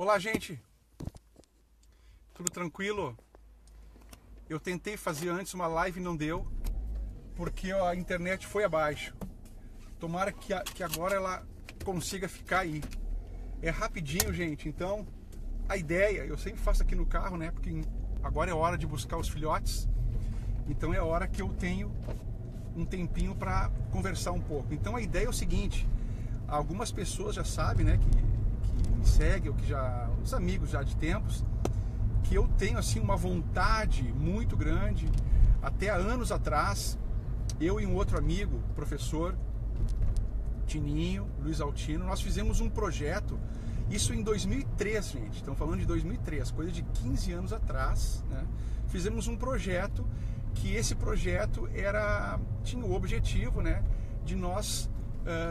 Olá, gente. Tudo tranquilo? Eu tentei fazer antes uma live e não deu, porque a internet foi abaixo. Tomara que agora ela consiga ficar aí. É rapidinho, gente. Então, a ideia, eu sempre faço aqui no carro, né? Porque agora é hora de buscar os filhotes. Então é hora que eu tenho um tempinho para conversar um pouco. Então a ideia é o seguinte: algumas pessoas já sabem, né, que me seguem, ou que já, os amigos já de tempos, que eu tenho assim uma vontade muito grande. Até há anos atrás, eu e um outro amigo, professor Tininho, Luiz Altino, nós fizemos um projeto, isso em 2003, gente, estamos falando de 2003, coisa de 15 anos atrás, né? Fizemos um projeto, que esse projeto tinha o objetivo, né, de nós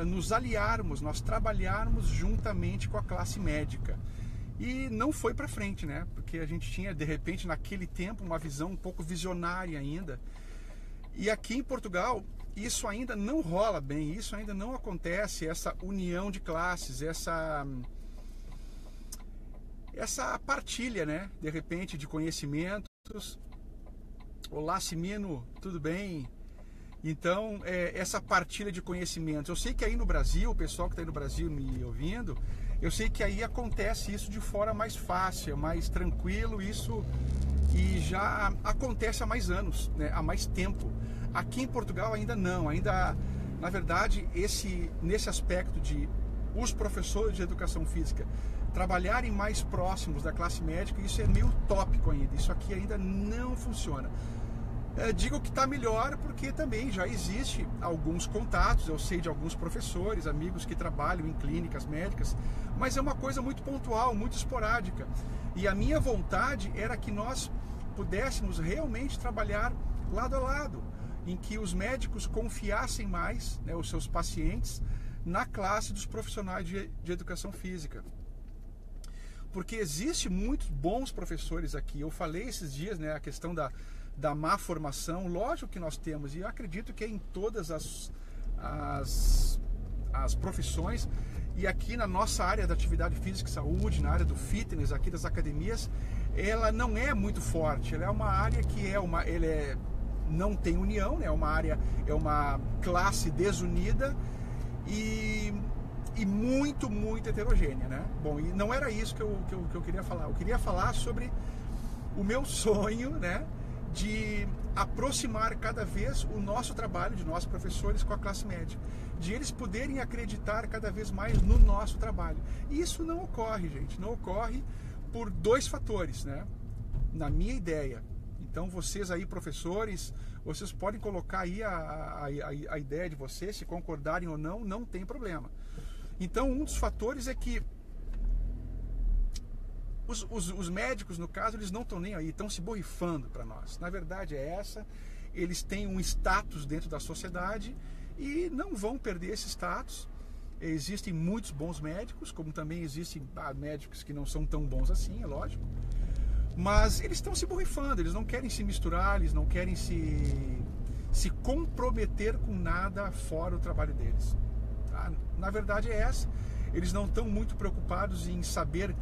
nos aliarmos, nós trabalharmos juntamente com a classe médica. E não foi para frente, né? Porque a gente tinha, de repente, naquele tempo, uma visão um pouco visionária ainda. E aqui em Portugal, isso ainda não rola bem, isso ainda não acontece, essa união de classes, essa partilha, né? De repente, de conhecimentos. Olá, Simino, tudo bem? Então, essa partilha de conhecimentos. Eu sei que aí no Brasil, o pessoal que está aí no Brasil me ouvindo, eu sei que aí acontece isso de forma mais fácil, mais tranquilo, isso, e já acontece há mais anos, né? Há mais tempo. Aqui em Portugal ainda não, ainda, na verdade, nesse aspecto de os professores de educação física trabalharem mais próximos da classe médica, isso é meio utópico ainda, isso aqui ainda não funciona. Digo que está melhor porque também já existe alguns contatos, eu sei de alguns professores, amigos que trabalham em clínicas médicas, mas é uma coisa muito pontual, muito esporádica. E a minha vontade era que nós pudéssemos realmente trabalhar lado a lado, em que os médicos confiassem mais, né, os seus pacientes na classe dos profissionais de educação física. Porque existe muitos bons professores aqui. Eu falei esses dias, né, a questão da má formação, lógico que nós temos, e eu acredito que é em todas as profissões, e aqui na nossa área da atividade física e saúde, na área do fitness, aqui das academias, ela não é muito forte, ela é uma área que não tem união, né? É uma classe desunida e muito, muito heterogênea, né? Bom, e não era isso que eu queria falar. Eu queria falar sobre o meu sonho, né, de aproximar cada vez o nosso trabalho, de nós professores, com a classe médica, de eles poderem acreditar cada vez mais no nosso trabalho. E isso não ocorre, gente, não ocorre por dois fatores, né, na minha ideia. Então vocês aí, professores, vocês podem colocar aí a ideia de vocês, se concordarem ou não, não tem problema. Então um dos fatores é que os médicos, no caso, eles não estão nem aí, estão se borrifando para nós. Na verdade é essa, eles têm um status dentro da sociedade e não vão perder esse status. Existem muitos bons médicos, como também existem médicos que não são tão bons assim, é lógico. Mas eles estão se borrifando, eles não querem se misturar, eles não querem se comprometer com nada fora o trabalho deles. Na verdade é essa, eles não estão muito preocupados em saber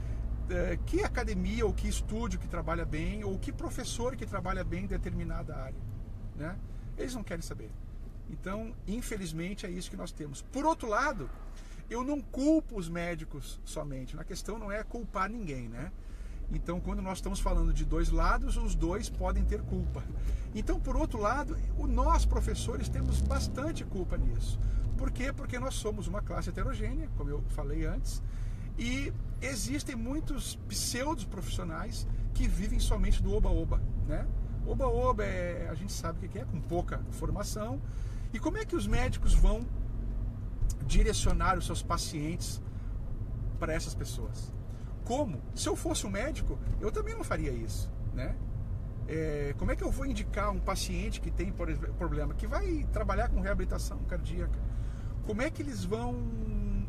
que academia ou que estúdio que trabalha bem, ou que professor que trabalha bem em determinada área, né? Eles não querem saber. Então, infelizmente, é isso que nós temos. Por outro lado, eu não culpo os médicos somente. A questão não é culpar ninguém, né? Então, quando nós estamos falando de dois lados, os dois podem ter culpa. Então, por outro lado, nós professores temos bastante culpa nisso. Por quê? Porque nós somos uma classe heterogênea, como eu falei antes, e existem muitos pseudos profissionais que vivem somente do oba-oba, né? Oba-oba a gente sabe o que é, com pouca formação. E como é que os médicos vão direcionar os seus pacientes para essas pessoas? Como? Se eu fosse um médico, eu também não faria isso, né? Como é que eu vou indicar um paciente que tem, por exemplo, problema, que vai trabalhar com reabilitação cardíaca? Como é que eles vão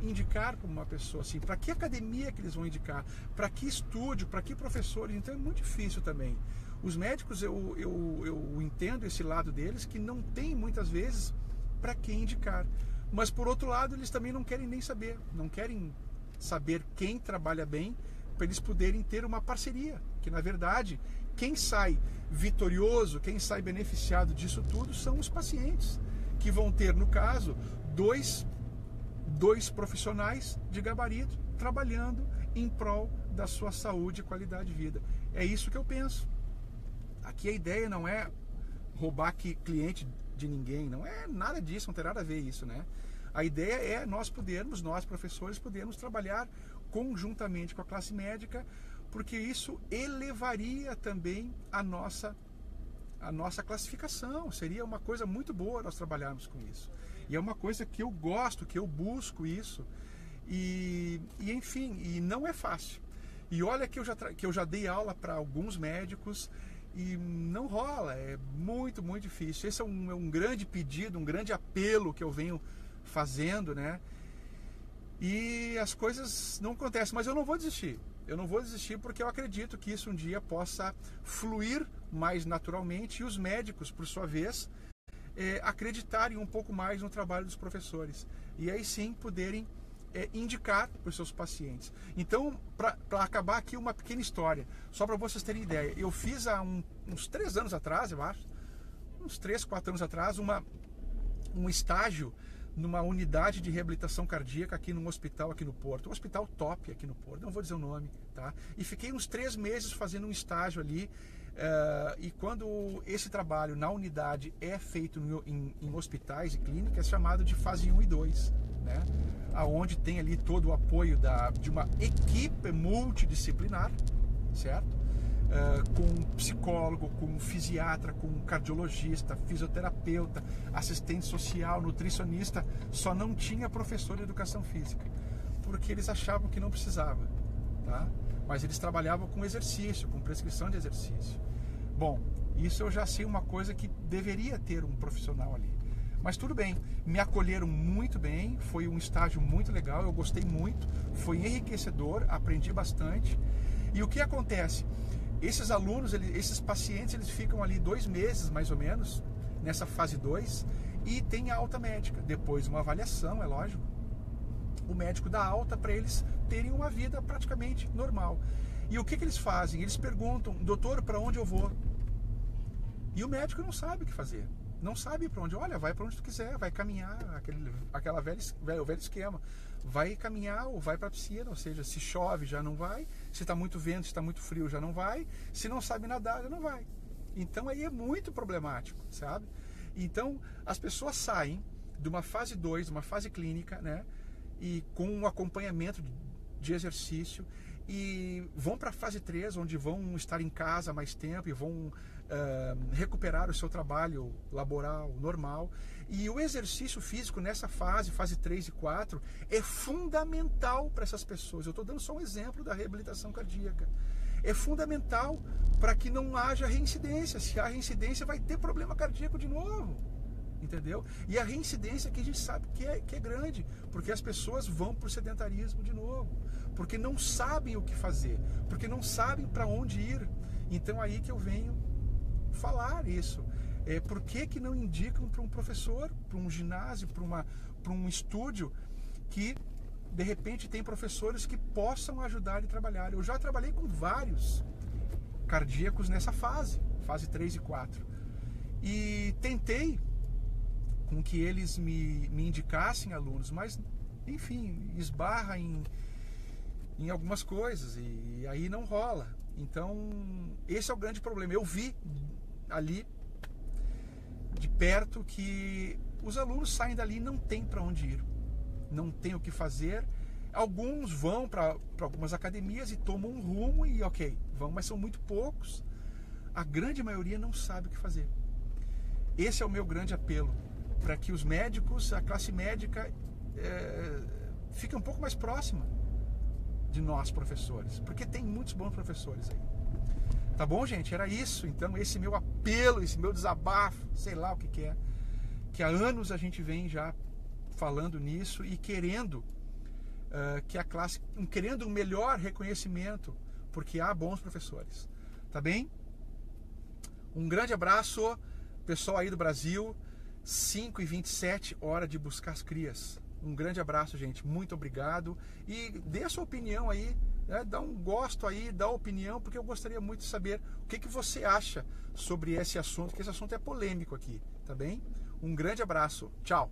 indicar para uma pessoa assim? Para que academia que eles vão indicar? Para que estúdio? Para que professores? Então é muito difícil também. Os médicos, eu entendo esse lado deles, que não tem muitas vezes para quem indicar. Mas por outro lado, eles também não querem nem saber, não querem saber quem trabalha bem para eles poderem ter uma parceria, que na verdade quem sai vitorioso, quem sai beneficiado disso tudo são os pacientes, que vão ter, no caso, dois profissionais de gabarito trabalhando em prol da sua saúde e qualidade de vida. É isso que eu penso. Aqui a ideia não é roubar cliente de ninguém, não é nada disso, não tem nada a ver isso, né? A ideia é nós professores, podermos trabalhar conjuntamente com a classe médica, porque isso elevaria também a nossa classificação. Seria uma coisa muito boa nós trabalharmos com isso. E é uma coisa que eu gosto, que eu busco isso. E enfim, e não é fácil. E olha que eu já dei aula para alguns médicos e não rola, é muito, muito difícil. Esse é um grande pedido, um grande apelo que eu venho fazendo, né? E as coisas não acontecem, mas eu não vou desistir. Eu não vou desistir porque eu acredito que isso um dia possa fluir mais naturalmente e os médicos, por sua vez, acreditarem um pouco mais no trabalho dos professores. E aí sim poderem indicar para os seus pacientes. Então, para acabar aqui, uma pequena história, só para vocês terem ideia. Eu fiz há uns 3 anos atrás, eu acho, uns 3, 4 anos atrás, um estágio numa unidade de reabilitação cardíaca aqui num hospital aqui no Porto, um hospital top aqui no Porto, não vou dizer o nome, tá? E fiquei uns 3 meses fazendo um estágio ali, e quando esse trabalho na unidade é feito em hospitais e clínicas, é chamado de fase 1 e 2, né? Aonde tem ali todo o apoio de uma equipe multidisciplinar, certo? Com psicólogo, com fisiatra, com cardiologista, fisioterapeuta, assistente social, nutricionista. Só não tinha professor de educação física, porque eles achavam que não precisava, tá? Mas eles trabalhavam com exercício, com prescrição de exercício. Bom, isso eu já sei uma coisa que deveria ter um profissional ali. Mas tudo bem, me acolheram muito bem, foi um estágio muito legal, eu gostei muito, foi enriquecedor, aprendi bastante. E o que acontece? Esses alunos, esses pacientes, eles ficam ali 2 meses, mais ou menos, nessa fase 2, e tem a alta médica. Depois uma avaliação, é lógico, o médico dá alta para eles terem uma vida praticamente normal. E o que eles fazem? Eles perguntam, doutor, para onde eu vou? E o médico não sabe o que fazer. Não sabe para onde. Olha, vai para onde tu quiser, vai caminhar, o velho esquema. Vai caminhar ou vai para a piscina, ou seja, se chove já não vai, se está muito vento, se está muito frio já não vai, se não sabe nadar já não vai. Então aí é muito problemático, sabe? Então as pessoas saem de uma fase 2, uma fase clínica, né? E com um acompanhamento de exercício e vão para a fase 3, onde vão estar em casa mais tempo e vão recuperar o seu trabalho laboral normal. E o exercício físico nessa fase 3 e 4, é fundamental para essas pessoas. Eu estou dando só um exemplo da reabilitação cardíaca. É fundamental para que não haja reincidência. Se há reincidência, vai ter problema cardíaco de novo. Entendeu? E a reincidência que a gente sabe que é grande, porque as pessoas vão para o sedentarismo de novo, porque não sabem o que fazer, porque não sabem para onde ir. Então aí que eu venho falar isso. Por que não indicam para um professor, para um ginásio, para um estúdio que de repente tem professores que possam ajudar e trabalhar? Eu já trabalhei com vários cardíacos nessa fase 3 e 4, e tentei com que eles me indicassem alunos, mas enfim, esbarra em algumas coisas e aí não rola. Então esse é o grande problema. Eu vi ali de perto que os alunos saem dali e não tem para onde ir, não tem o que fazer. Alguns vão para algumas academias e tomam um rumo e ok, vão, mas são muito poucos. A grande maioria não sabe o que fazer. Esse é o meu grande apelo, para que os médicos, a classe médica fique um pouco mais próxima de nós professores, porque tem muitos bons professores aí. Tá bom, gente? Era isso. Então, esse meu apelo, esse meu desabafo, sei lá o que é, que há anos a gente vem já falando nisso e querendo que a classe, querendo um melhor reconhecimento, porque há bons professores. Tá bem? Um grande abraço, pessoal aí do Brasil. 5h27, hora de buscar as crias. Um grande abraço, gente. Muito obrigado. E dê a sua opinião aí Dá um gosto aí, dá opinião, porque eu gostaria muito de saber o que você acha sobre esse assunto, que esse assunto é polêmico aqui, tá bem? Um grande abraço, tchau!